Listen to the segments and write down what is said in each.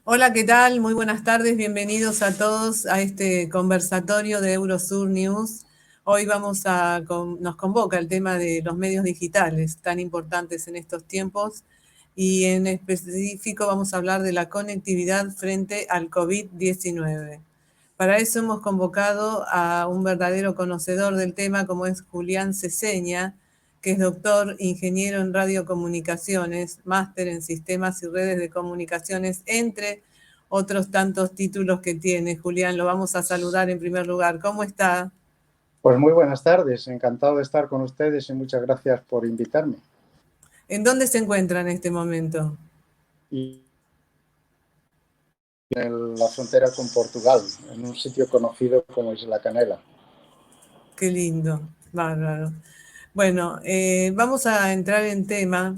Hola, ¿qué tal? Muy buenas tardes, bienvenidos a todos a este conversatorio de Eurosur News. Hoy nos convoca el tema de los medios digitales tan importantes en estos tiempos y en específico vamos a hablar de la conectividad frente al COVID-19. Para eso hemos convocado a un verdadero conocedor del tema como es Julián Ceseña, que es doctor, ingeniero en radiocomunicaciones, máster en sistemas y redes de comunicaciones, entre otros tantos títulos que tiene. Julián, lo vamos a saludar en primer lugar. ¿Cómo está? Pues muy buenas tardes, encantado de estar con ustedes y muchas gracias por invitarme. ¿En dónde se encuentra en este momento? Y en la frontera con Portugal, en un sitio conocido como Isla Canela. Qué lindo, bárbaro. Bueno, vamos a entrar en tema,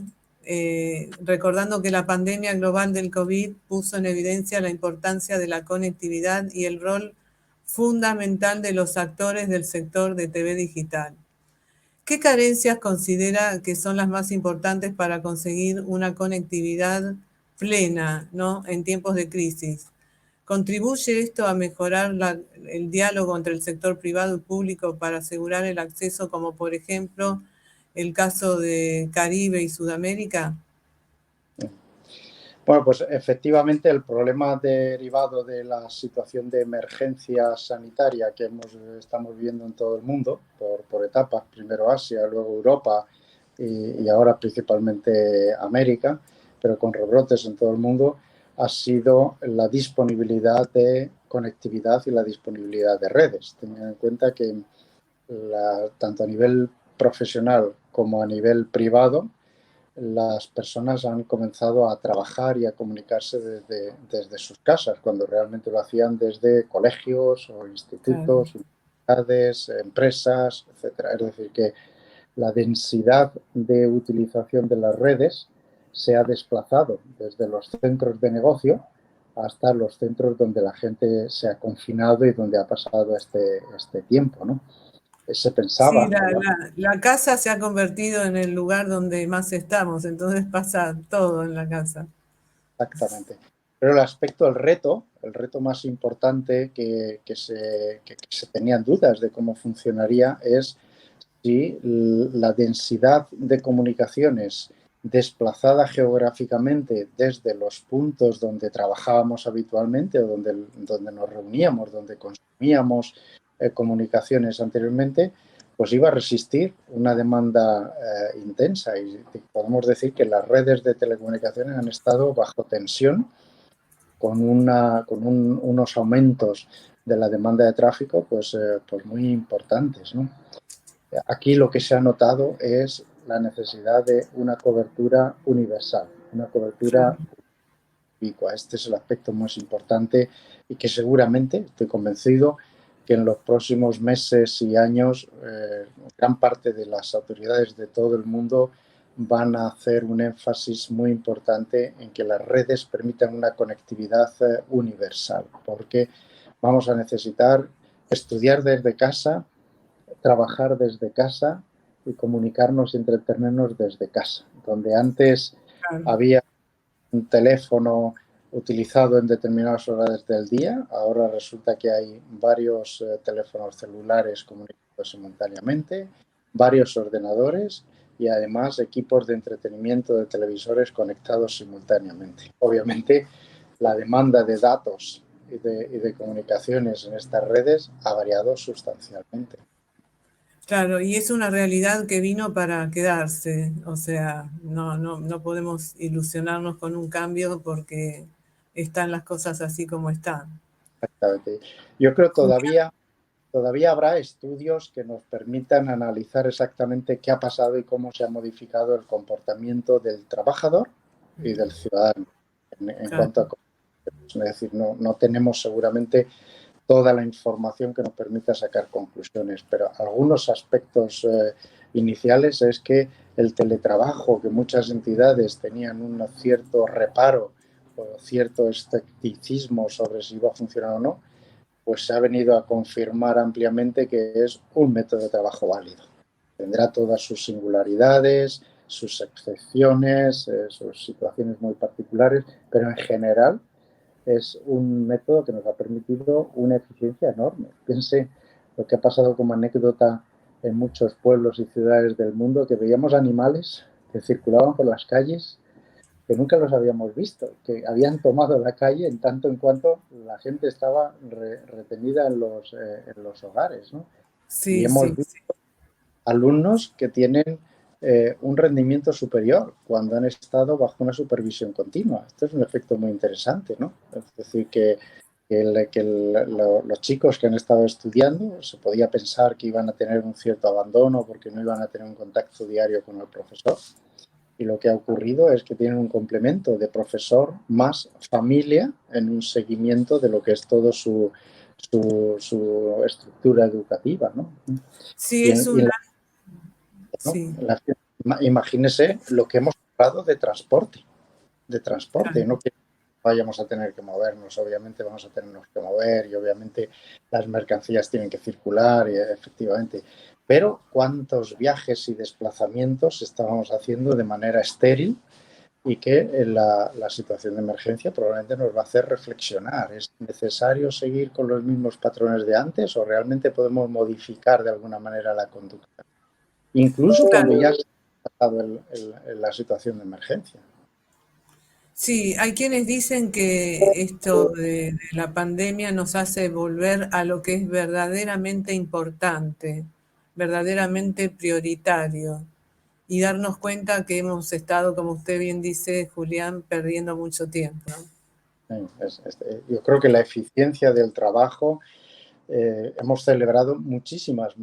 recordando que la pandemia global del COVID puso en evidencia la importancia de la conectividad y el rol fundamental de los actores del sector de TV digital. ¿Qué carencias considera que son las más importantes para conseguir una conectividad plena, ¿no?, en tiempos de crisis? ¿Contribuye esto a mejorar el diálogo entre el sector privado y público para asegurar el acceso, como por ejemplo el caso de Caribe y Sudamérica? Bueno, pues efectivamente el problema derivado de la situación de emergencia sanitaria que estamos viviendo en todo el mundo, por etapas, primero Asia, luego Europa y ahora principalmente América, pero con rebrotes en todo el mundo, ha sido la disponibilidad de conectividad y la disponibilidad de redes. Teniendo en cuenta que tanto a nivel profesional como a nivel privado, las personas han comenzado a trabajar y a comunicarse desde sus casas, cuando realmente lo hacían desde colegios o Claro. institutos, universidades, empresas, etcétera. Es decir, que la densidad de utilización de las redes se ha desplazado desde los centros de negocio hasta los centros donde la gente se ha confinado y donde ha pasado este tiempo, ¿no? Se Sí, pensaba, la casa se ha convertido en el lugar donde más estamos, entonces pasa todo en la casa. exactamente. Pero el reto más importante que se tenían dudas de cómo funcionaría es si la densidad de comunicaciones desplazada geográficamente desde los puntos donde trabajábamos habitualmente o donde nos reuníamos, donde consumíamos comunicaciones anteriormente, pues iba a resistir una demanda intensa. Y podemos decir que las redes de telecomunicaciones han estado bajo tensión con unos aumentos de la demanda de tráfico pues muy importantes, ¿no? Aquí lo que se ha notado es la necesidad de una cobertura universal, una cobertura ubicua. Este es el aspecto más importante y que seguramente, estoy convencido, que en los próximos meses y años gran parte de las autoridades de todo el mundo van a hacer un énfasis muy importante en que las redes permitan una conectividad universal, porque vamos a necesitar estudiar desde casa, trabajar desde casa y comunicarnos y entretenernos desde casa. Donde antes Claro. había un teléfono utilizado en determinadas horas del día, ahora resulta que hay varios teléfonos celulares comunicados simultáneamente, varios ordenadores y además equipos de entretenimiento de televisores conectados simultáneamente. Obviamente, la demanda de datos y de comunicaciones en estas redes ha variado sustancialmente. Claro, y es una realidad que vino para quedarse, o sea, no podemos ilusionarnos con un cambio porque están las cosas así como están. Exactamente. Yo creo que Julián, todavía habrá estudios que nos permitan analizar exactamente qué ha pasado y cómo se ha modificado el comportamiento del trabajador y del ciudadano en cuanto a... claro. Es decir, no tenemos seguramente toda la información que nos permita sacar conclusiones, pero algunos aspectos iniciales es que el teletrabajo, que muchas entidades tenían un cierto reparo o cierto escepticismo sobre si iba a funcionar o no, pues se ha venido a confirmar ampliamente que es un método de trabajo válido. Tendrá todas sus singularidades, sus excepciones, sus situaciones muy particulares, pero en general es un método que nos ha permitido una eficiencia enorme. Piense lo que ha pasado como anécdota en muchos pueblos y ciudades del mundo, que veíamos animales que circulaban por las calles que nunca los habíamos visto, que habían tomado la calle en tanto en cuanto la gente estaba retenida en los hogares, ¿no? Y Sí, hemos sí, visto sí. alumnos que tienen un rendimiento superior cuando han estado bajo una supervisión continua. Esto es un efecto muy interesante, ¿no? Es decir, los chicos que han estado estudiando se podía pensar que iban a tener un cierto abandono porque no iban a tener un contacto diario con el profesor. Y lo que ha ocurrido es que tienen un complemento de profesor más familia en un seguimiento de lo que es todo su estructura educativa, ¿no? Sí, Y es una, ¿no? sí, Imagínese lo que hemos hablado de transporte, claro. no que vayamos a tener que movernos, obviamente vamos a tenernos que mover y obviamente las mercancías tienen que circular y efectivamente, pero cuántos viajes y desplazamientos estábamos haciendo de manera estéril y que la situación de emergencia probablemente nos va a hacer reflexionar. ¿Es necesario seguir con los mismos patrones de antes o realmente podemos modificar de alguna manera la conducta? Incluso cuando Claro. ya se ha pasado la situación de emergencia. Sí, hay quienes dicen que esto de la pandemia nos hace volver a lo que es verdaderamente importante, verdaderamente prioritario, y darnos cuenta que hemos estado, como usted bien dice, Julián, perdiendo mucho tiempo, ¿no? Yo creo que la eficiencia del trabajo, hemos celebrado muchísimas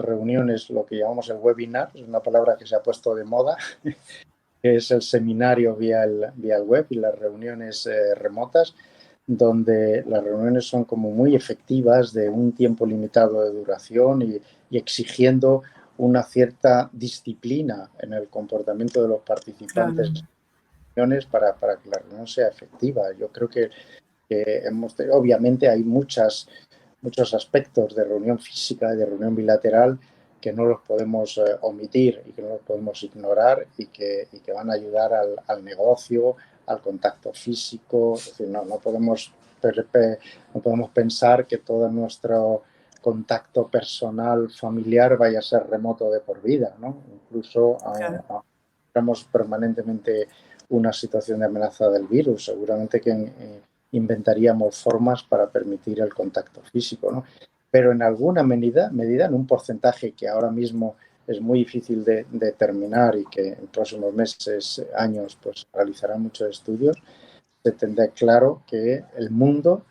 reuniones, lo que llamamos el webinar, es una palabra que se ha puesto de moda, que es el seminario vía el web y las reuniones remotas, donde las reuniones son como muy efectivas, de un tiempo limitado de duración y exigiendo una cierta disciplina en el comportamiento de los Claro, participantes para que la reunión sea efectiva. Yo creo que obviamente hay muchos aspectos de reunión física y de reunión bilateral que no los podemos omitir y que no los podemos ignorar y que van a ayudar al negocio, al contacto físico. Es decir, no podemos pensar que todo nuestro contacto personal, familiar, vaya a ser remoto de por vida, ¿no? Incluso claro. estamos permanentemente una situación de amenaza del virus. Seguramente que inventaríamos formas para permitir el contacto físico, ¿no? Pero en alguna medida, en un porcentaje que ahora mismo es muy difícil de determinar y que en próximos meses, años, pues realizarán muchos estudios, se tendrá claro que el mundo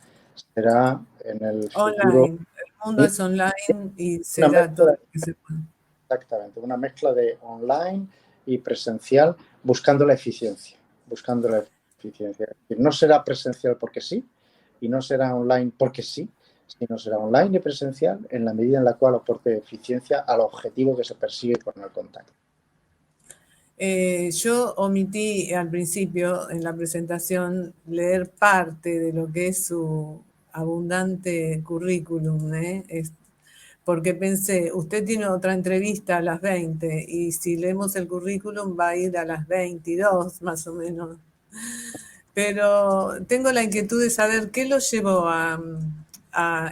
será en el futuro Online, el mundo es online y una será todo mezcla, lo que se pueda. exactamente, una mezcla de online y presencial buscando la eficiencia, buscando la eficiencia. Es decir, no será presencial porque sí y no será online porque sí, sino será online y presencial en la medida en la cual aporte eficiencia al objetivo que se persigue con el contacto. Yo omití al principio en la presentación leer parte de lo que es su abundante currículum, ¿eh? Porque pensé, usted tiene otra entrevista a las 20 y si leemos el currículum va a ir a las 22 más o menos. Pero tengo la inquietud de saber qué lo llevó a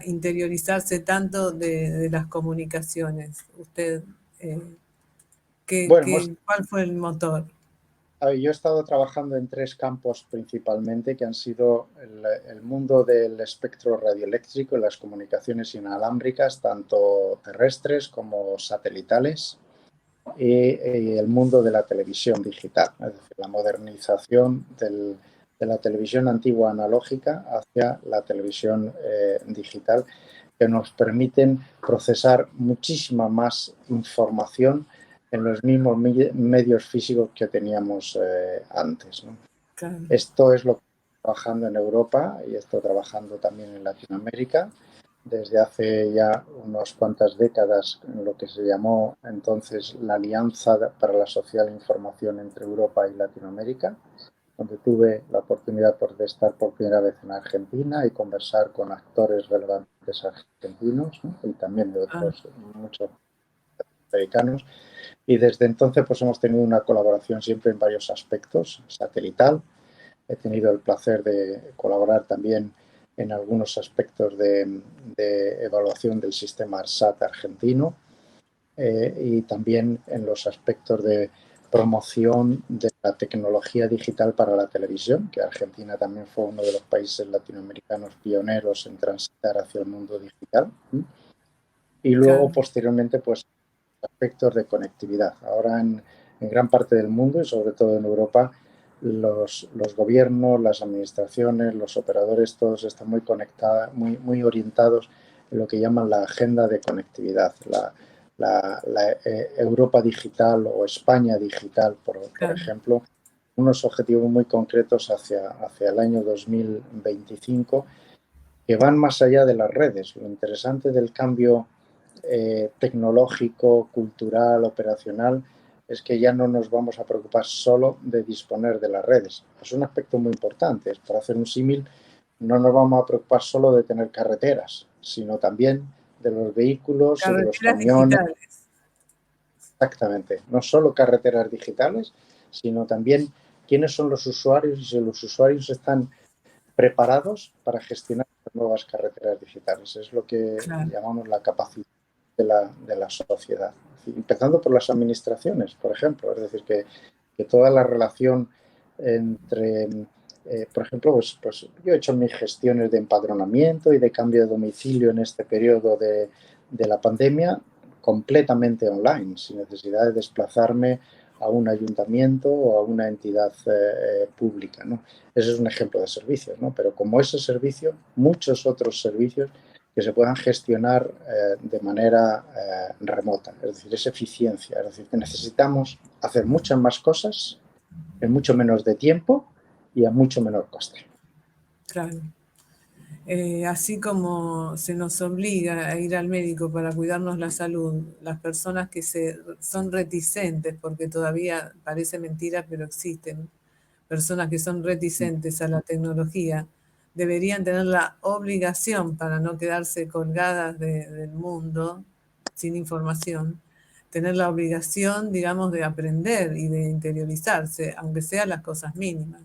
interiorizarse tanto de las comunicaciones. Usted, eh, Bueno, hemos ¿cuál fue el motor? A ver, yo he estado trabajando en tres campos principalmente, que han sido el mundo del espectro radioeléctrico y las comunicaciones inalámbricas, tanto terrestres como satelitales, y el mundo de la televisión digital, es decir, la modernización de la televisión antigua analógica hacia la televisión digital, que nos permiten procesar muchísima más información en los mismos medios físicos que teníamos antes, ¿no? Claro. Esto es lo que estoy trabajando en Europa y estoy trabajando también en Latinoamérica desde hace ya unas cuantas décadas en lo que se llamó entonces la Alianza para la Social Información entre Europa y Latinoamérica, donde tuve la oportunidad de estar por primera vez en Argentina y conversar con actores relevantes argentinos, ¿no? Y también de Ah, otros muchos americanos. Y desde entonces pues hemos tenido una colaboración siempre en varios aspectos, satelital, He tenido el placer de colaborar también en algunos aspectos de evaluación del sistema ARSAT argentino y también en los aspectos de promoción de la tecnología digital para la televisión, que Argentina también fue uno de los países latinoamericanos pioneros en transitar hacia el mundo digital. Y luego, Claro. posteriormente, pues aspectos de conectividad. Ahora en gran parte del mundo y sobre todo en Europa, los gobiernos, las administraciones, los operadores, todos están muy conectados, muy orientados en lo que llaman la agenda de conectividad, la Europa digital o España digital, por Claro. ejemplo, unos objetivos muy concretos hacia el año 2025 que van más allá de las redes. Lo interesante del cambio tecnológico, cultural, operacional, es que ya no nos vamos a preocupar solo de disponer de las redes. Es un aspecto muy importante. Para hacer un símil, no nos vamos a preocupar solo de tener carreteras, sino también de los vehículos y de los Carreteras camiones. digitales. Exactamente. No solo carreteras digitales, sino también quiénes son los usuarios y si los usuarios están preparados para gestionar las nuevas carreteras digitales. Es lo que Claro. llamamos la capacidad de la sociedad. Empezando por las administraciones, por ejemplo. Es decir, que toda la relación entre, por ejemplo, pues yo he hecho mis gestiones de empadronamiento y de cambio de domicilio en este periodo de la pandemia completamente online, sin necesidad de desplazarme a un ayuntamiento o a una entidad pública, ¿no? Ese es un ejemplo de servicios, ¿no? Pero como ese servicio, muchos otros servicios que se puedan gestionar de manera remota. Es decir, es eficiencia. Es decir, que necesitamos hacer muchas más cosas en mucho menos de tiempo y a mucho menor coste. Claro. Así como se nos obliga a ir al médico para cuidarnos la salud, las personas que son reticentes, porque todavía parece mentira, pero existen personas que son reticentes a la tecnología, deberían tener la obligación para no quedarse colgadas del mundo sin información, tener la obligación, digamos, de aprender y de interiorizarse, aunque sean las cosas mínimas.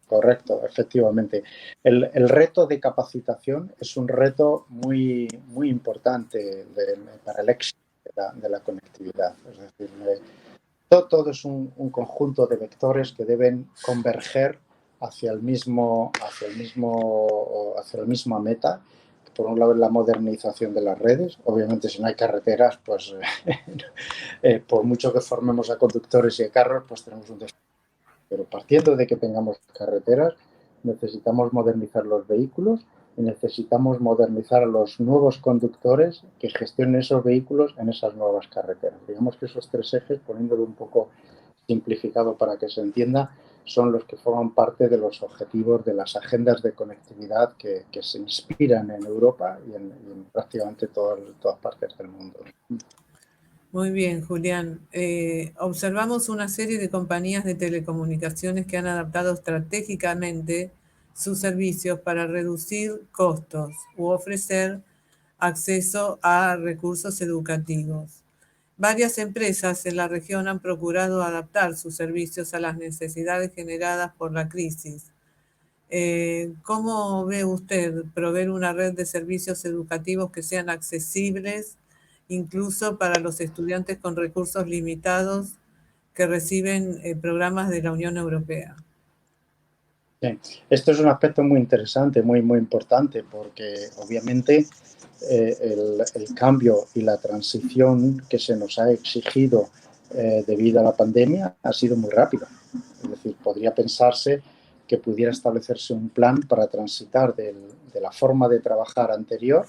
Correcto, efectivamente. El reto de capacitación es un reto muy importante para el éxito de la conectividad. Es decir, todo es un conjunto de vectores que deben converger hacia la misma meta. Por un lado, la modernización de las redes. Obviamente, si no hay carreteras, pues por mucho que formemos a conductores y a carros, pues tenemos un desafío. Pero partiendo de que tengamos carreteras, necesitamos modernizar los vehículos y necesitamos modernizar a los nuevos conductores que gestionen esos vehículos en esas nuevas carreteras. Digamos que esos tres ejes, poniéndolo un poco simplificado para que se entienda, son los que forman parte de los objetivos de las agendas de conectividad que se inspiran en Europa y en prácticamente todas partes del mundo. Muy bien, Julián. Observamos una serie de compañías de telecomunicaciones que han adaptado estratégicamente sus servicios para reducir costos u ofrecer acceso a recursos educativos. Varias empresas en la región han procurado adaptar sus servicios a las necesidades generadas por la crisis. ¿Cómo ve usted proveer una red de servicios educativos que sean accesibles incluso para los estudiantes con recursos limitados que reciben programas de la Unión Europea? Sí. Esto es un aspecto muy interesante, muy importante, porque obviamente el cambio y la transición que se nos ha exigido debido a la pandemia ha sido muy rápido. Es decir, podría pensarse que pudiera establecerse un plan para transitar de la forma de trabajar anterior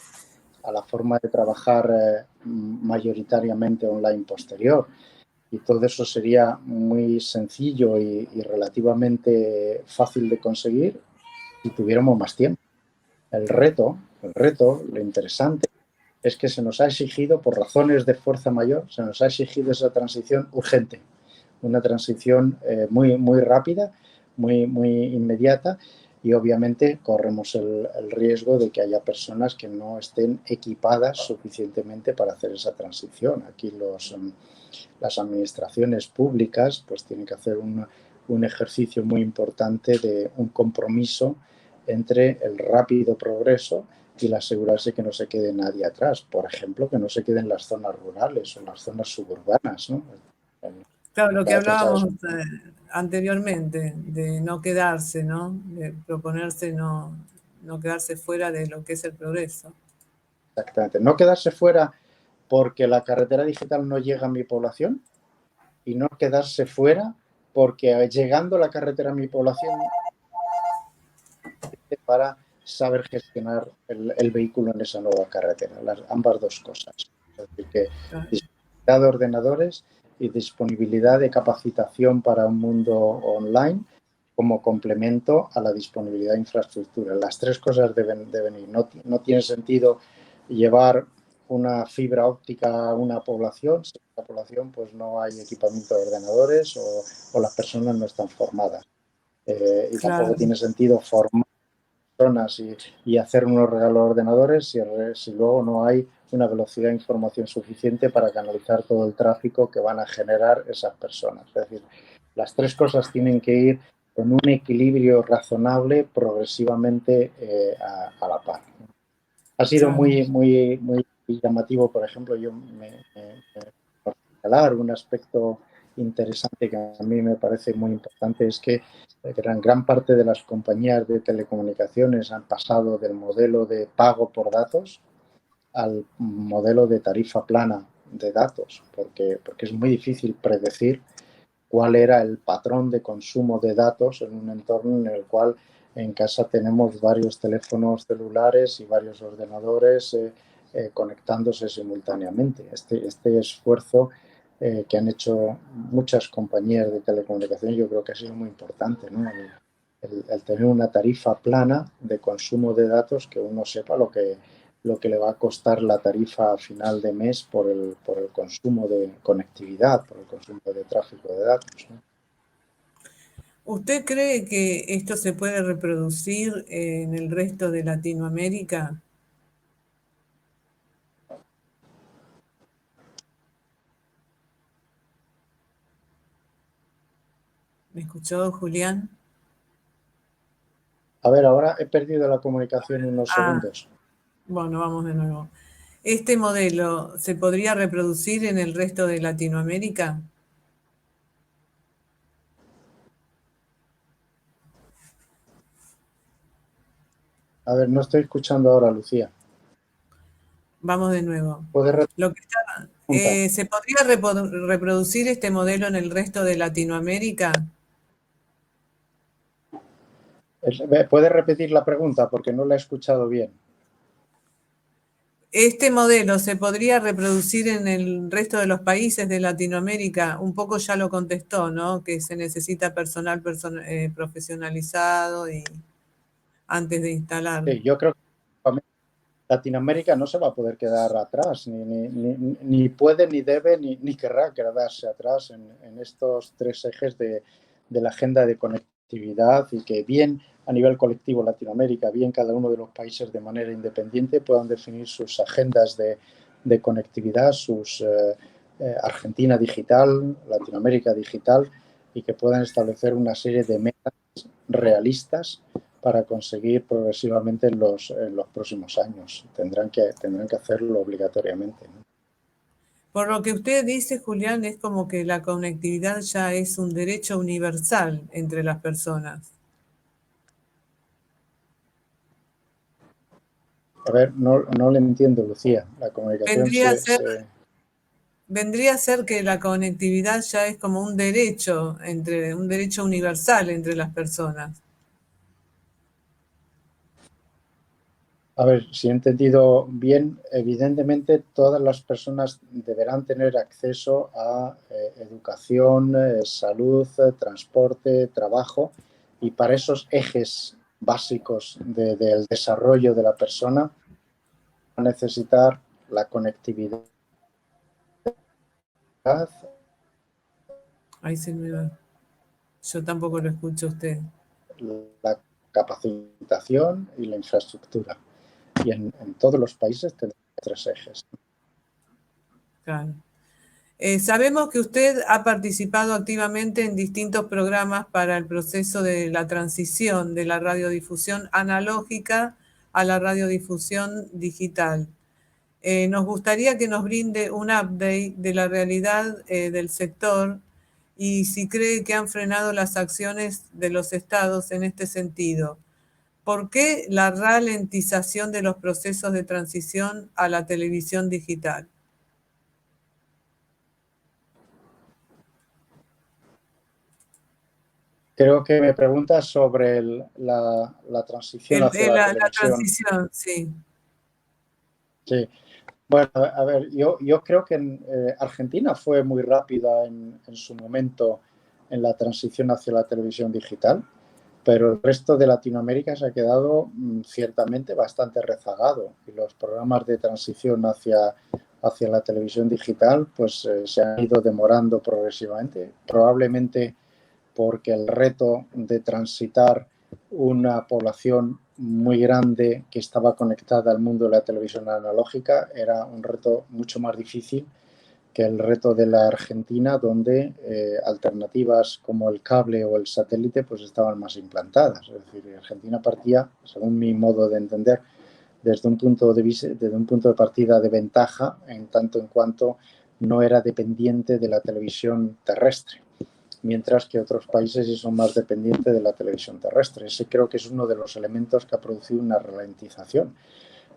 a la forma de trabajar mayoritariamente online posterior. Y todo eso sería muy sencillo y relativamente fácil de conseguir si tuviéramos más tiempo. El reto, lo interesante, es que se nos ha exigido, por razones de fuerza mayor, se nos ha exigido esa transición urgente, una transición muy rápida, muy inmediata, y obviamente corremos el riesgo de que haya personas que no estén equipadas suficientemente para hacer esa transición. Aquí las administraciones públicas pues tienen que hacer un un ejercicio muy importante de un compromiso entre el rápido progreso y el asegurarse que no se quede nadie atrás. Por ejemplo, que no se queden las zonas rurales o las zonas suburbanas, ¿no? Claro, lo que hablábamos anteriormente, de no quedarse, ¿no? De proponerse no quedarse fuera de lo que es el progreso. Exactamente. No quedarse fuera porque la carretera digital no llega a mi población y no quedarse fuera porque llegando la carretera a mi población para saber gestionar el vehículo en esa nueva carretera. Ambas dos cosas. Es decir, que Claro. disponibilidad de ordenadores y disponibilidad de capacitación para un mundo online como complemento a la disponibilidad de infraestructura. Las tres cosas deben ir. No tiene sentido llevar una fibra óptica a una población si en la población pues no hay equipamiento de ordenadores o las personas no están formadas. Y Claro. tampoco tiene sentido formar personas y hacer unos regalos de ordenadores si luego no hay una velocidad de información suficiente para canalizar todo el tráfico que van a generar esas personas. Es decir, las tres cosas tienen que ir con un equilibrio razonable progresivamente a la par. Ha sido Claro. muy llamativo, por ejemplo, yo por señalar un aspecto interesante que a mí me parece muy importante es que gran parte de las compañías de telecomunicaciones han pasado del modelo de pago por datos al modelo de tarifa plana de datos, porque es muy difícil predecir cuál era el patrón de consumo de datos en un entorno en el cual en casa tenemos varios teléfonos celulares y varios ordenadores conectándose simultáneamente. Este esfuerzo que han hecho muchas compañías de telecomunicaciones yo creo que ha sido muy importante, ¿no? El tener una tarifa plana de consumo de datos que uno sepa lo que le va a costar la tarifa a final de mes por el consumo de conectividad, por el consumo de tráfico de datos, ¿no? ¿Usted cree que esto se puede reproducir en el resto de Latinoamérica? ¿Me escuchó, Julián? A ver, ahora he perdido la comunicación unos Ah, segundos. bueno, vamos de nuevo. ¿Este modelo se podría reproducir en el resto de Latinoamérica? A ver, no estoy escuchando ahora, Lucía. Vamos de nuevo. ¿Puedes Lo que está, preguntar? ¿se podría reproducir este modelo en el resto de Latinoamérica? ¿Puedes repetir la pregunta? Porque no la he escuchado bien. ¿Este modelo se podría reproducir en el resto de los países de Latinoamérica? Un poco ya lo contestó, ¿no? Que se necesita personal profesionalizado y antes de instalar. Sí, yo creo que Latinoamérica no se va a poder quedar atrás, ni puede, ni debe, ni querrá quedarse atrás en estos tres ejes de la agenda de conectividad y que bien a nivel colectivo Latinoamérica, bien cada uno de los países de manera independiente puedan definir sus agendas de conectividad, sus Argentina digital, Latinoamérica digital y que puedan establecer una serie de metas realistas para conseguir progresivamente en los próximos años. Tendrán que hacerlo obligatoriamente, ¿no? Por lo que usted dice, Julián, es como que la conectividad ya es un derecho universal entre las personas. A ver, no le entiendo, Lucía. La comunicación Vendría a ser, vendría a ser que la conectividad ya es como un derecho un derecho universal entre las personas. A ver, si he entendido bien, evidentemente todas las personas deberán tener acceso a educación, salud, transporte, trabajo y para esos ejes básicos del desarrollo de la persona va a necesitar la conectividad, Ahí se me va. Yo tampoco lo escucho a usted. la capacitación y la infraestructura. Y en todos los países tenemos tres ejes. Claro. Sabemos que usted ha participado activamente en distintos programas para el proceso de la transición de la radiodifusión analógica a la radiodifusión digital. Nos gustaría que nos brinde un update de la realidad del sector y si cree que han frenado las acciones de los estados en este sentido. ¿Por qué la ralentización de los procesos de transición a la televisión digital? Creo que me preguntas sobre la transición hacia la La televisión. transición, sí. Sí. Bueno, a ver, yo creo que Argentina fue muy rápida en su momento en la transición hacia la televisión digital, pero el resto de Latinoamérica se ha quedado ciertamente bastante rezagado y los programas de transición hacia la televisión digital pues se han ido demorando progresivamente, probablemente porque el reto de transitar una población muy grande que estaba conectada al mundo de la televisión analógica era un reto mucho más difícil que el reto de la Argentina, donde alternativas como el cable o el satélite pues estaban más implantadas. Es decir, Argentina partía, según mi modo de entender, desde un punto de partida de ventaja, en tanto en cuanto no era dependiente de la televisión terrestre, mientras que otros países sí son más dependientes de la televisión terrestre. Ese creo que es uno de los elementos que ha producido una ralentización.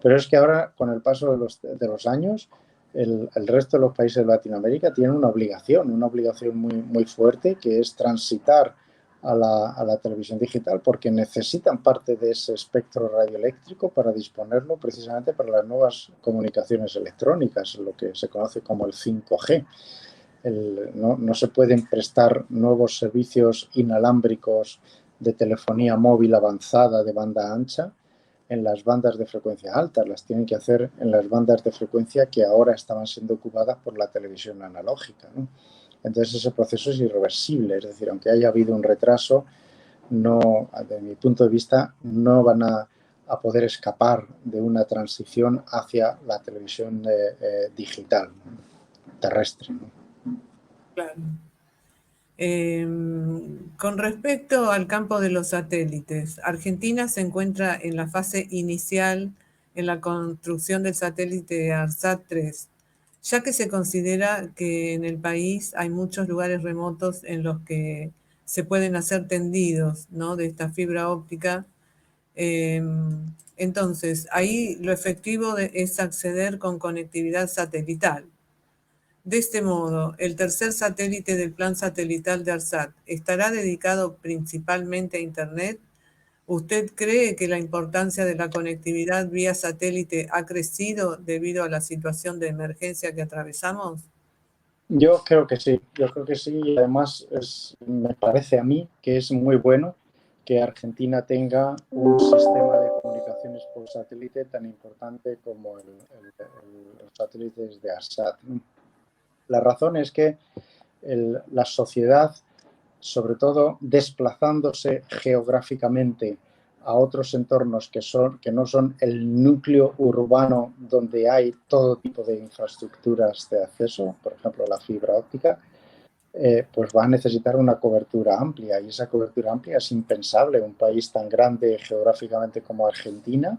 Pero es que ahora, con el paso de los años, el resto de los países de Latinoamérica tienen una obligación muy, muy fuerte, que es transitar a la televisión digital, porque necesitan parte de ese espectro radioeléctrico para disponerlo precisamente para las nuevas comunicaciones electrónicas, lo que se conoce como el 5G. No se pueden prestar nuevos servicios inalámbricos de telefonía móvil avanzada de banda ancha en las bandas de frecuencia alta, las tienen que hacer en las bandas de frecuencia que ahora estaban siendo ocupadas por la televisión analógica, ¿no? Entonces ese proceso es irreversible, es decir, aunque haya habido un retraso, no, desde mi punto de vista, no van a poder escapar de una transición hacia la televisión digital, terrestre, ¿no? Claro. Con respecto al campo de los satélites, Argentina se encuentra en la fase inicial en la construcción del satélite ARSAT-3, ya que se considera que en el país hay muchos lugares remotos en los que se pueden hacer tendidos, ¿no?, de esta fibra óptica. Entonces, ahí lo efectivo es acceder con conectividad satelital. De este modo, el tercer satélite del plan satelital de ARSAT estará dedicado principalmente a Internet. ¿Usted cree que la importancia de la conectividad vía satélite ha crecido debido a la situación de emergencia que atravesamos? Yo creo que sí, y además me parece a mí que es muy bueno que Argentina tenga un sistema de comunicaciones por satélite tan importante como los satélites de ARSAT. La razón es que la sociedad, sobre todo desplazándose geográficamente a otros entornos que no son el núcleo urbano donde hay todo tipo de infraestructuras de acceso, por ejemplo la fibra óptica, pues va a necesitar una cobertura amplia, y esa cobertura amplia es impensable. Un país tan grande geográficamente como Argentina,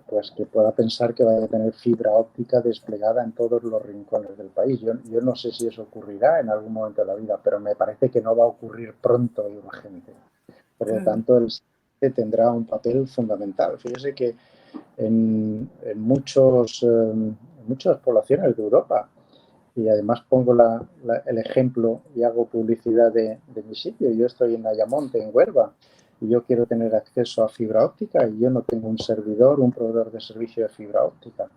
pues que pueda pensar que vaya a tener fibra óptica desplegada en todos los rincones del país. Yo no sé si eso ocurrirá en algún momento de la vida, pero me parece que no va a ocurrir pronto y urgente. Por lo Claro. tanto, el satélite tendrá un papel fundamental. Fíjese que en muchas poblaciones de Europa, y además pongo el ejemplo y hago publicidad de mi sitio. Yo estoy en Ayamonte, en Huelva, y yo quiero tener acceso a fibra óptica y yo no tengo un servidor, un proveedor de servicio de fibra óptica.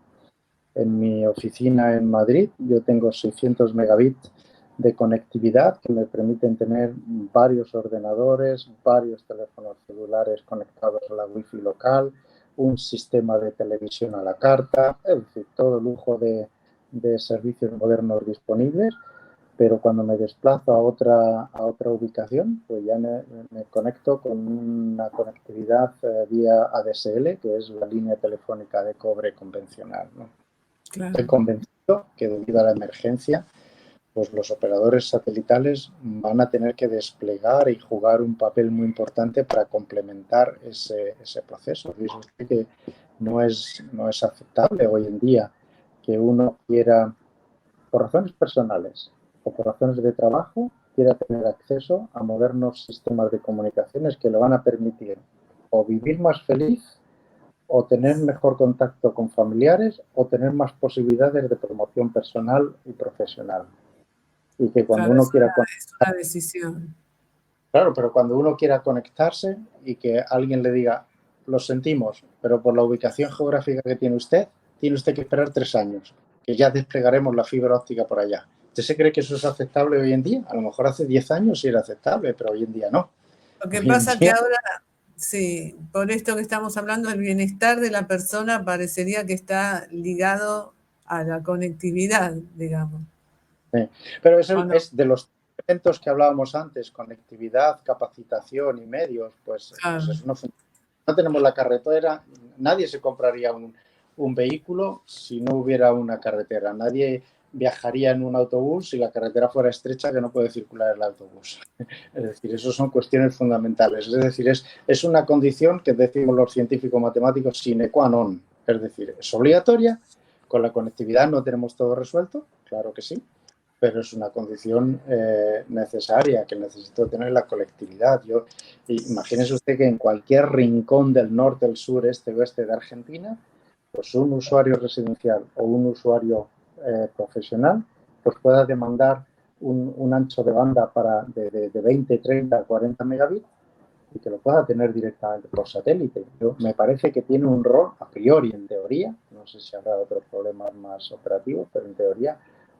En mi oficina en Madrid yo tengo 600 megabits de conectividad que me permiten tener varios ordenadores, varios teléfonos celulares conectados a la wifi local, un sistema de televisión a la carta, es decir, todo lujo de servicios modernos disponibles, pero cuando me desplazo a otra ubicación, pues ya me conecto con una conectividad vía ADSL, que es la línea telefónica de cobre convencional, ¿no? Claro. Estoy convencido que debido a la emergencia pues los operadores satelitales van a tener que desplegar y jugar un papel muy importante para complementar ese proceso. Dice usted que no es aceptable hoy en día que uno quiera, por razones personales o por razones de trabajo, quiera tener acceso a modernos sistemas de comunicaciones que le van a permitir o vivir más feliz, o tener mejor contacto con familiares, o tener más posibilidades de promoción personal y profesional. Y que cuando Claro, uno quiera es una decisión. claro, pero cuando uno quiera conectarse y que alguien le diga, lo sentimos, pero por la ubicación geográfica que tiene usted que esperar 3 años, que ya desplegaremos la fibra óptica por allá. ¿Usted se cree que eso es aceptable hoy en día? A lo mejor hace 10 años sí era aceptable, pero hoy en día no. Lo que Hoy en pasa que día, ahora, sí, por esto que estamos hablando, el bienestar de la persona parecería que está ligado a la conectividad, digamos. sí. Pero ¿O eso no? es de los elementos que hablábamos antes, conectividad, capacitación y medios, pues Claro. eso no funciona. No tenemos la carretera, nadie se compraría un vehículo si no hubiera una carretera. Nadie viajaría en un autobús si la carretera fuera estrecha que no puede circular el autobús. Es decir, eso son cuestiones fundamentales. Es decir, es una condición que decimos los científicos matemáticos sine qua non. Es decir, es obligatoria. Con la conectividad no tenemos todo resuelto, claro que sí, pero es una condición necesaria que necesito tener la colectividad. Imagínese usted que en cualquier rincón del norte, el sur, este, oeste de Argentina, pues un usuario residencial o un usuario profesional pues pueda demandar un ancho de banda de 20, 30, 40 megabits y que lo pueda tener directamente por satélite. Me parece que tiene un rol, a priori, en teoría, no sé si habrá otros problemas más operativos, pero en teoría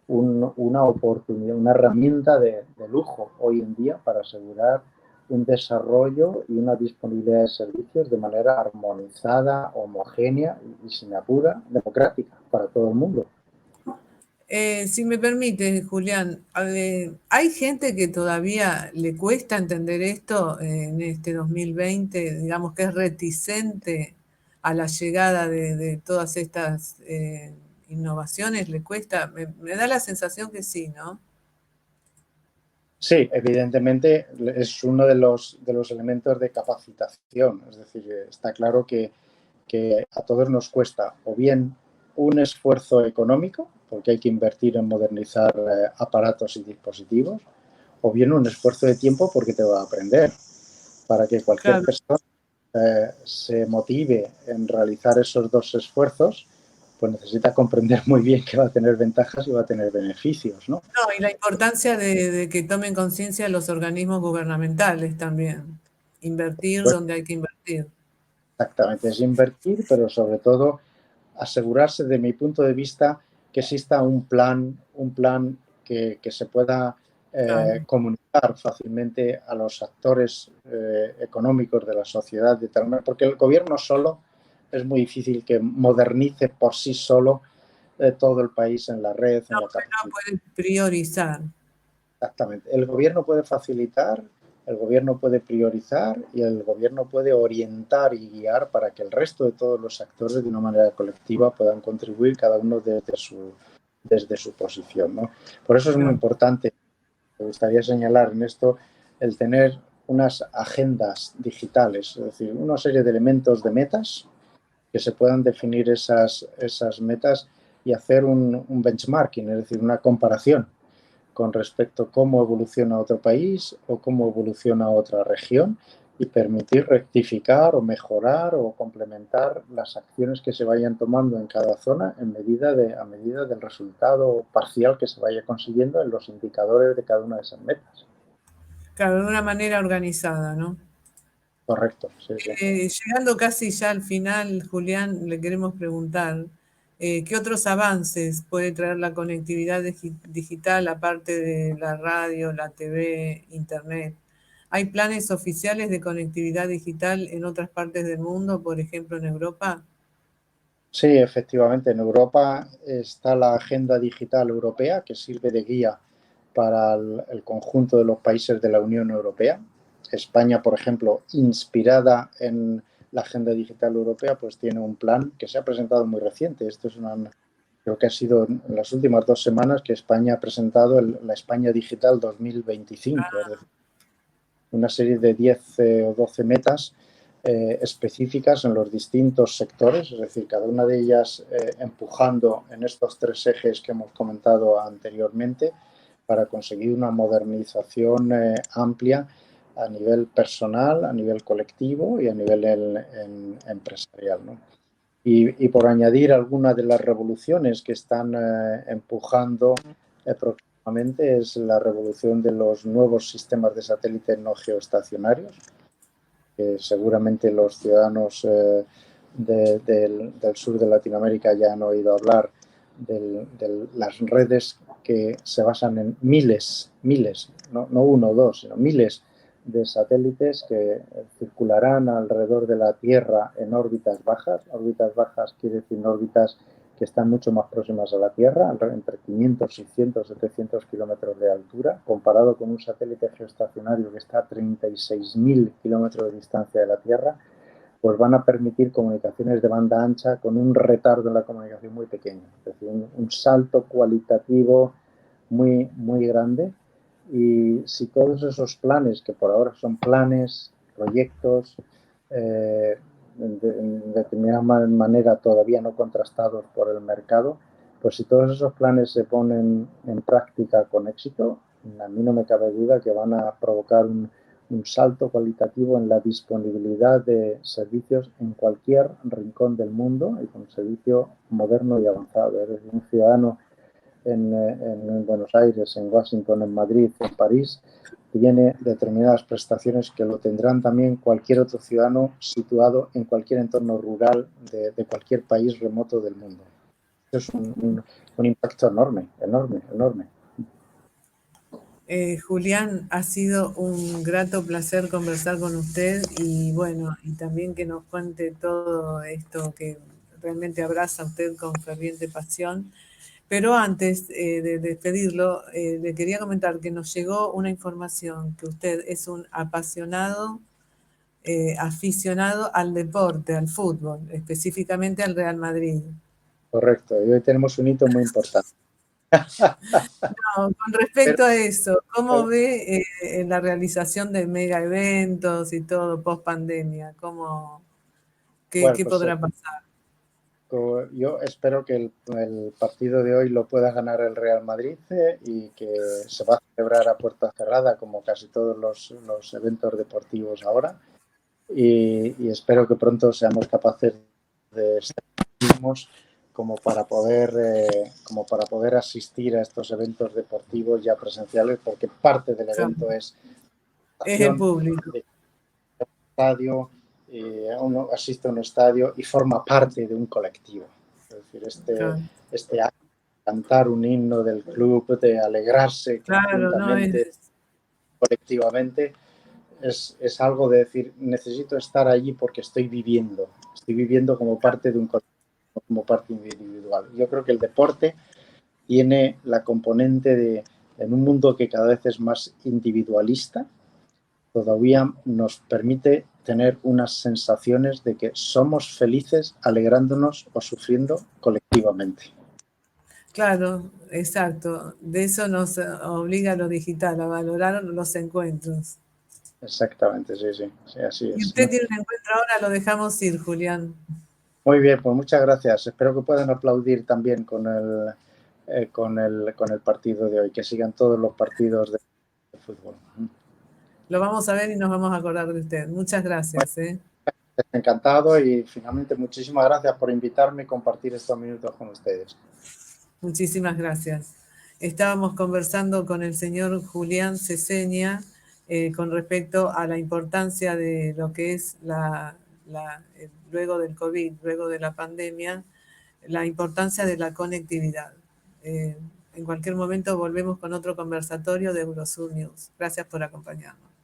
una oportunidad, una herramienta de lujo hoy en día para asegurar un desarrollo y una disponibilidad de servicios de manera armonizada, homogénea y sin apura, democrática para todo el mundo. Si me permite, Julián, hay gente que todavía le cuesta entender esto en este 2020, digamos que es reticente a la llegada de todas estas innovaciones, le cuesta, me da la sensación que sí, ¿no? Sí, evidentemente es uno de los elementos de capacitación. Es decir, está claro que a todos nos cuesta o bien un esfuerzo económico, porque hay que invertir en modernizar aparatos y dispositivos, o bien un esfuerzo de tiempo porque te va a aprender. Para que cualquier Claro. persona se motive en realizar esos dos esfuerzos, pues necesita comprender muy bien que va a tener ventajas y va a tener beneficios, ¿no? No, y la importancia de que tomen conciencia los organismos gubernamentales también, invertir Pues donde hay que invertir. exactamente, es invertir, pero sobre todo asegurarse, de mi punto de vista, que exista un plan que se pueda Claro. comunicar fácilmente a los actores económicos de la sociedad, de tal manera, porque el gobierno solo es muy difícil que modernice por sí solo todo el país en la red, No, en la pero capacidad. puede priorizar. Exactamente. El gobierno puede facilitar, el gobierno puede priorizar y el gobierno puede orientar y guiar para que el resto de todos los actores de una manera colectiva puedan contribuir cada uno desde su posición, ¿no? Por eso es muy Claro. importante, me gustaría señalar en esto, el tener unas agendas digitales, es decir, una serie de elementos de metas que se puedan definir esas metas y hacer un benchmarking, es decir, una comparación con respecto a cómo evoluciona otro país o cómo evoluciona otra región y permitir rectificar o mejorar o complementar las acciones que se vayan tomando en cada zona a medida del resultado parcial que se vaya consiguiendo en los indicadores de cada una de esas metas. Claro, de una manera organizada, ¿no? Correcto, sí, sí. Llegando casi ya al final, Julián, le queremos preguntar, ¿qué otros avances puede traer la conectividad digital aparte de la radio, la TV, Internet? ¿Hay planes oficiales de conectividad digital en otras partes del mundo, por ejemplo en Europa? Sí, efectivamente, en Europa está la Agenda Digital Europea que sirve de guía para el conjunto de los países de la Unión Europea. España, por ejemplo, inspirada en la Agenda Digital Europea, pues tiene un plan que se ha presentado muy reciente. Esto es creo que ha sido en las últimas 2 semanas que España ha presentado la España Digital 2025, es decir, una serie de 10 o 12 metas específicas en los distintos sectores, es decir, cada una de ellas empujando en estos 3 ejes que hemos comentado anteriormente para conseguir una modernización amplia a nivel personal, a nivel colectivo y a nivel empresarial, ¿no? Y por añadir alguna de las revoluciones que están empujando próximamente es la revolución de los nuevos sistemas de satélite no geoestacionarios, que seguramente los ciudadanos del sur de Latinoamérica ya han oído hablar de las redes que se basan en miles, no uno o dos, sino miles de satélites que circularán alrededor de la Tierra en órbitas bajas. Órbitas bajas quiere decir órbitas que están mucho más próximas a la Tierra, entre 500, 600, 700 kilómetros de altura, comparado con un satélite geoestacionario que está a 36.000 kilómetros de distancia de la Tierra, pues van a permitir comunicaciones de banda ancha con un retardo en la comunicación muy pequeño, es decir, un salto cualitativo muy, muy grande. Y si todos esos planes, que por ahora son planes, proyectos, en determinada manera todavía no contrastados por el mercado, pues si todos esos planes se ponen en práctica con éxito, a mí no me cabe duda que van a provocar un salto cualitativo en la disponibilidad de servicios en cualquier rincón del mundo y con un servicio moderno y avanzado. Es decir, un ciudadano en Buenos Aires, en Washington, en Madrid, en París, tiene determinadas prestaciones que lo tendrán también cualquier otro ciudadano situado en cualquier entorno rural de cualquier país remoto del mundo. Eso es un impacto enorme, enorme, enorme. Julián, ha sido un grato placer conversar con usted y bueno, y también que nos cuente todo esto que realmente abraza a usted con ferviente pasión. Pero antes de despedirlo, le quería comentar que nos llegó una información que usted es un apasionado, aficionado al deporte, al fútbol, específicamente al Real Madrid. Correcto, y hoy tenemos un hito muy importante. No, con respecto a eso, ¿cómo ve la realización de mega eventos y todo post pandemia? ¿Qué Bueno, pues podrá pasar? yo espero que el partido de hoy lo pueda ganar el Real Madrid y que se va a celebrar a puerta cerrada como casi todos los eventos deportivos ahora. Y espero que pronto seamos capaces de estar mismos como para poder asistir a estos eventos deportivos ya presenciales, porque parte del evento es El público. de estadio, uno asiste a un estadio y forma parte de un colectivo. Es decir, este acto de cantar un himno del club, de alegrarse conjuntamente, colectivamente, es algo de decir, necesito estar allí porque estoy viviendo como parte de un colectivo, como parte individual. Yo creo que el deporte tiene la componente en un mundo que cada vez es más individualista, todavía nos permite tener unas sensaciones de que somos felices alegrándonos o sufriendo colectivamente. Claro, exacto. De eso nos obliga lo digital, a valorar los encuentros. Exactamente, sí, así Y es, usted ¿no? tiene un encuentro ahora, lo dejamos ir, Julián. Muy bien, pues muchas gracias. Espero que puedan aplaudir también con el partido de hoy, que sigan todos los partidos de fútbol. Lo vamos a ver y nos vamos a acordar de usted. Muchas gracias. Encantado y finalmente muchísimas gracias por invitarme y compartir estos minutos con ustedes. Muchísimas gracias. Estábamos conversando con el señor Julián Ceseña con respecto a la importancia de lo que es luego del COVID, luego de la pandemia, la importancia de la conectividad. En cualquier momento volvemos con otro conversatorio de Eurosur News. Gracias por acompañarnos.